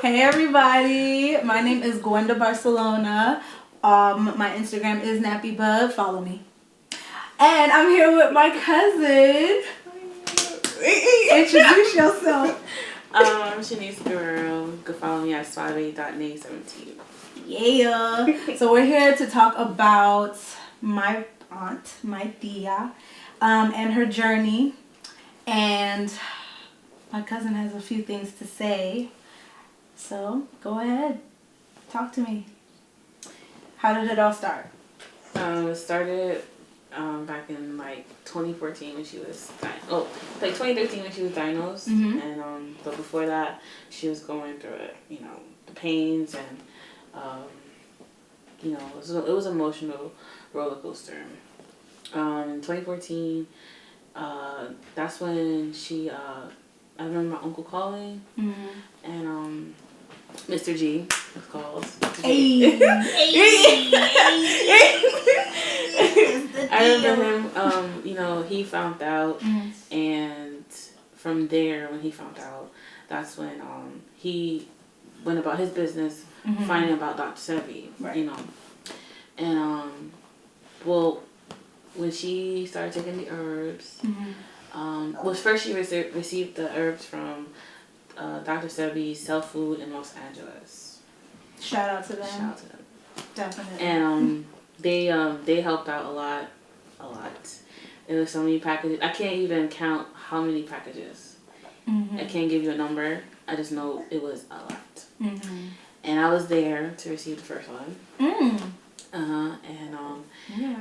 Hey everybody, my name is Gwenda Barcelona. My Instagram is NappyBud. Follow me. And I'm here with my cousin. Introduce yourself. I'm Shanice Guerrero. You can follow me at 58.name17. Yeah. So we're here to talk about my aunt, my tia, and her journey. And my cousin has a few things to say. So go ahead. Talk to me. How did it all start? It started back in like 2014 when she was 2013 when she was diagnosed, and but before that she was going through it, the pains and it was an emotional roller coaster. In 2014, that's when she I remember my uncle calling, and Mr.G was called. Hey. I remember him, he found out, and from there, when he found out, that's when he went about his business, finding about Dr. Sebi, right. And, when she started taking the herbs, first she received the herbs from Dr. Sebi's Health Food in Los Angeles. Shout out to them. Definitely. And they helped out a lot. There was so many packages. I can't even count how many packages. I can't give you a number. I just know it was a lot. And I was there to receive the first one.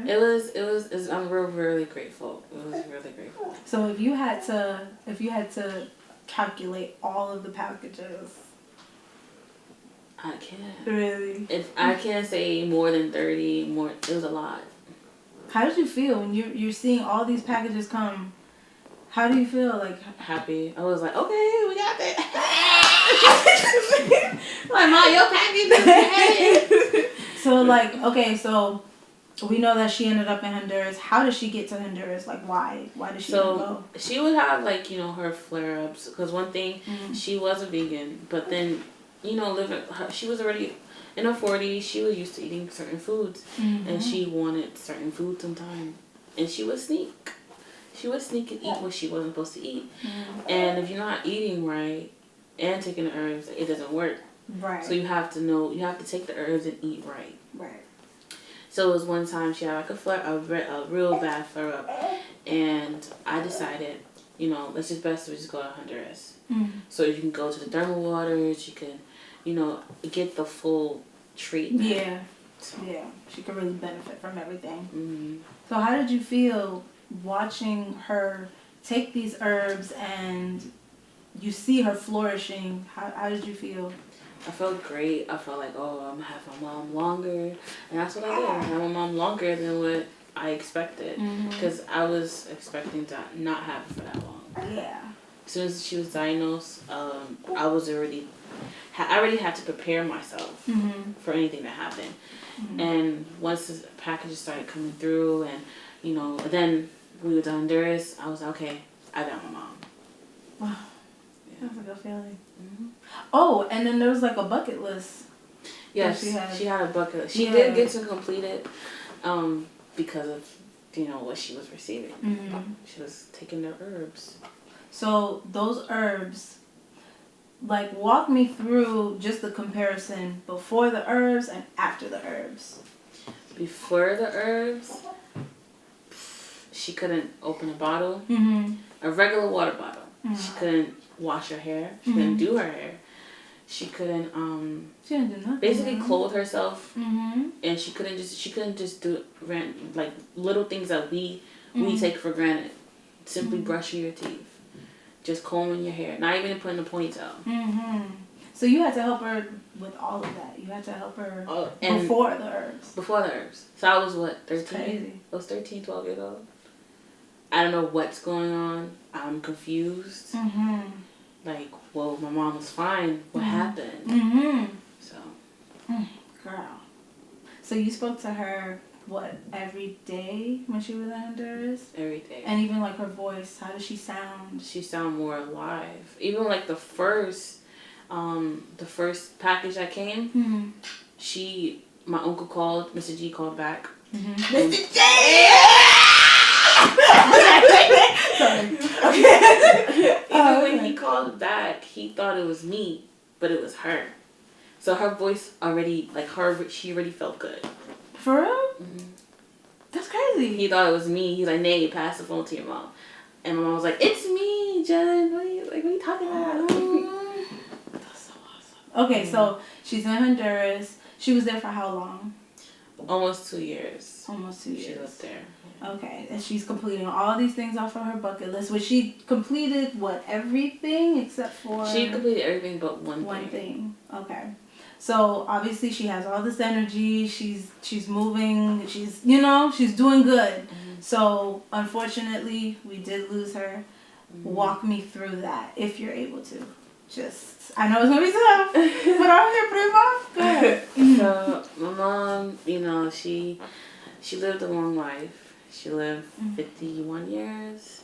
It was I'm really grateful. It was really grateful. So if you had to calculate all of the packages, I can't. Really? I can't say more than 30. It was a lot. How did you feel when you're seeing all these packages come? How do you feel? Like happy. I was like, okay, we got that. Like, Mom, your package is So we know that she ended up in Honduras. How did she get to Honduras? Like, why? Why did she go? She would have, her flare-ups. Because one thing, she was a vegan. But then, she was already in her 40s. She was used to eating certain foods. And she wanted certain foods sometimes. And she would sneak. She would sneak and eat what she wasn't supposed to eat. And if you're not eating right and taking the herbs, it doesn't work. Right. So you have to take the herbs and eat right. Right. So it was one time she had a real bad flare up, and I decided, let's just go to Honduras. So you can go to the thermal waters, you can, get the full treatment. Yeah. So. Yeah. She could really benefit from everything. So how did you feel watching her take these herbs and you see her flourishing? How did you feel? I felt great. I felt like, I'm going to have my mom longer. And that's what I did. I had my mom longer than what I expected. Because I was expecting to not have it for that long. Yeah. As soon as she was diagnosed, I already had to prepare myself for anything that happened. And once the packages started coming through and, then we were to Honduras, I was like, okay, I got my mom. Wow. That's a good feeling. Oh, and then there was a bucket list. Yes, she had a bucket list. She did get to complete it because of, what she was receiving. She was taking the herbs. So those herbs, walk me through just the comparison before the herbs and after the herbs. Before the herbs, she couldn't open a bottle, a regular water bottle. She couldn't wash her hair. She couldn't do her hair. She couldn't she didn't do nothing. Basically clothe herself. And she couldn't just do little things that we take for granted. Simply brushing your teeth, just combing your hair, not even putting a ponytail. So you had to help her with all of that. You had to help her before the herbs. Before the herbs. So I was 13? Crazy. I was 13, 12 years old. I don't know what's going on. I'm confused. My mom was fine. What happened? So. Girl. So you spoke to her, every day when she was in Honduras? Every day. And even her voice, how does she sound? She sound more alive. Even the first the first package that came, my uncle called, Mr.G called back. Mr.G! Sorry. Even when he called back, he thought it was me, but it was her. So her voice already, she already felt good. For real? That's crazy. He thought it was me. He's like, Nay, pass the phone to your mom. And my mom was like, it's me, Jen. What are you talking about? That's so awesome. Okay, so she's in Honduras. She was there for how long? Almost 2 years. Almost 2 years. She lived there. Okay, and she's completing all these things off of her bucket list. Which she completed everything except for... She completed everything but one thing. Okay. So obviously she has all this energy. She's moving. She's doing good. So unfortunately we did lose her. Walk me through that if you're able to. I know it's gonna be tough, but I'm here, prima. Go ahead. So my mom, she lived a long life. She lived 51 years.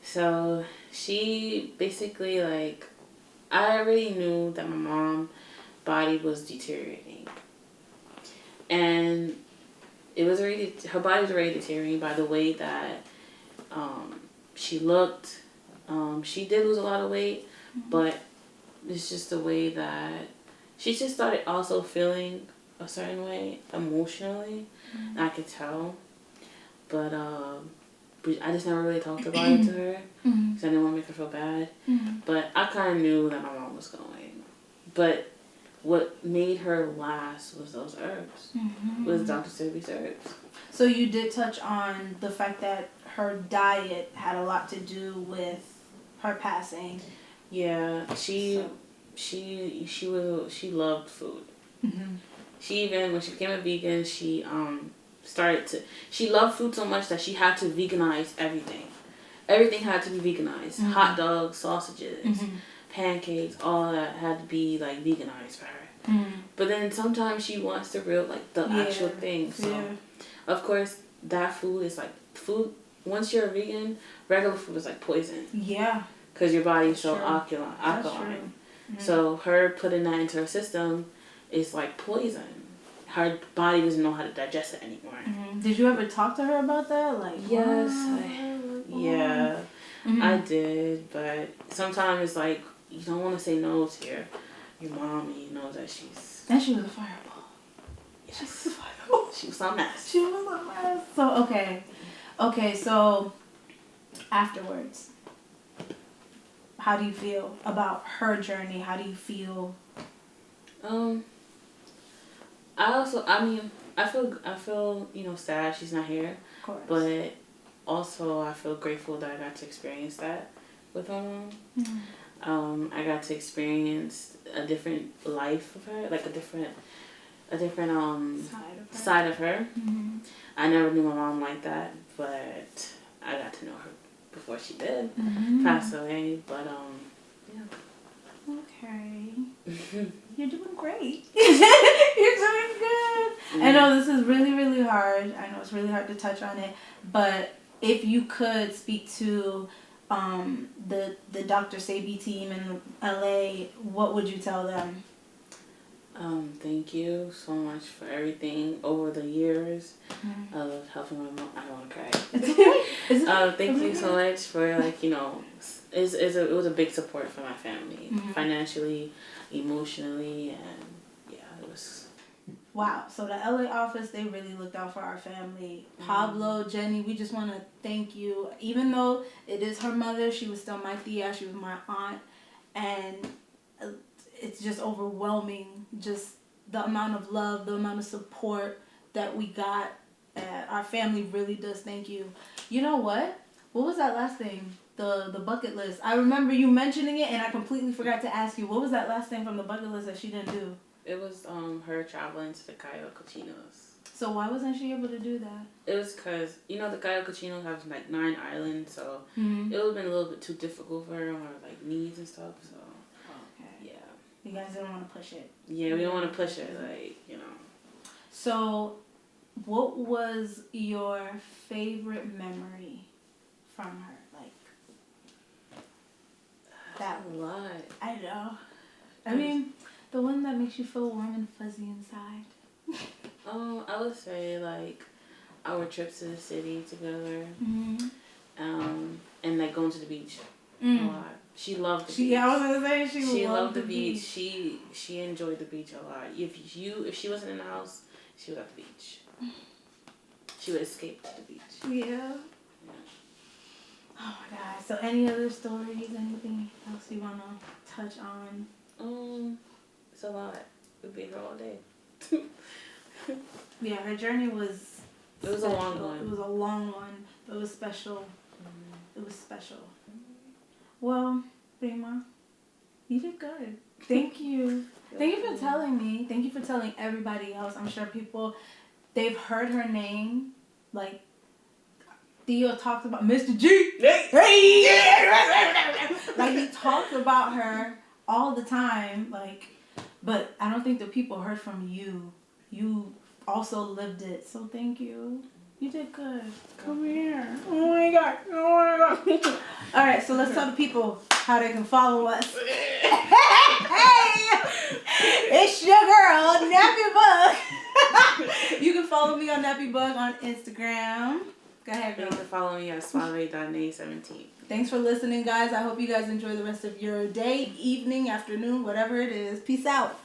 So she basically I already knew that my mom's body was deteriorating. And her body was already deteriorating by the way that she looked. She did lose a lot of weight, but it's just the way that she just started also feeling a certain way emotionally. I could tell. But I just never really talked about it to her because I didn't want to make her feel bad. But I kind of knew that my mom was going. But what made her last was those herbs. Was Dr. Sebi's herbs. So you did touch on the fact that her diet had a lot to do with her passing. Yeah, she loved food. She even when she became a vegan, she loved food so much that she had to veganize everything. Everything had to be veganized. Hot dogs, sausages, pancakes, all that had to be veganized for her. But then sometimes she wants the actual thing. So of course that food is food. Once you're a vegan, regular food is like poison. Yeah. Because your body's so alkaline. So her putting that into her system is like poison. Her body doesn't know how to digest it anymore. Did you ever talk to her about that? Yes. I did. But sometimes you don't want to say no to your mom, and you know that she's... And she was a fireball. Yes. She was a fireball. She was a mess. She was a mess. So, okay, so afterwards, how do you feel about her journey? How do you feel? I feel sad she's not here. Of course. But also I feel grateful that I got to experience that with my mom. I got to experience a different life of her, a different side of her. I never knew my mom like that, but I got to know her before she did pass away. But yeah. Okay. You're doing great. You're doing good. I know this is really, really hard. I know it's really hard to touch on it, but if you could speak to the Dr. Sebi team in LA, what would you tell them? Thank you so much for everything over the years of helping my mom. I don't want to cry. It's okay. Thank you so much for it was a big support for my family, financially, emotionally, and it was. Wow. So the LA office, they really looked out for our family. Pablo, Jenny, we just want to thank you. Even though it is her mother, she was still my tia, she was my aunt, and it's just overwhelming, just the amount of love, the amount of support that we got. Our family really does thank you. You know what? What was that last thing? The bucket list. I remember you mentioning it, and I completely forgot to ask you. What was that last thing from the bucket list that she didn't do? It was her traveling to the Cayo Cochinos. So why wasn't she able to do that? It was because, the Cayo Cochinos have 9 islands, so it would have been a little bit too difficult for her on her needs and stuff, so. You guys didn't want to push it. Yeah, we don't want to push it, So, what was your favorite memory from her? That A lot. I know. I mean, the one that makes you feel warm and fuzzy inside. I would say like our trips to the city together. Mm-hmm. And like going to the beach a lot. She loved the beach. Yeah, I was gonna say she loved the beach. She enjoyed the beach a lot. If she wasn't in the house, she was at the beach. She would escape to the beach. Yeah. Oh my God. So any other stories? Anything else you wanna touch on? It's a lot. We'd be here all day. Yeah, her journey was. It was special. a long one. It was a long one. It was special. It was special. Well, Prima, you did good. Thank you. Thank you for telling me. Thank you for telling everybody else. I'm sure people, they've heard her name. Like, Theo talked about Mr.G. Like, he talked about her all the time. Like, but I don't think the people heard from you. You also lived it. So thank you. You did good. Come here. Oh my God. Oh my God. All right, so let's tell the people how they can follow us. Hey! It's your girl, Nappy Bug. You can follow me on Nappy Bug on Instagram. Go ahead, girl. You can follow me at suave.nay17. Thanks for listening, guys. I hope you guys enjoy the rest of your day, evening, afternoon, whatever it is. Peace out.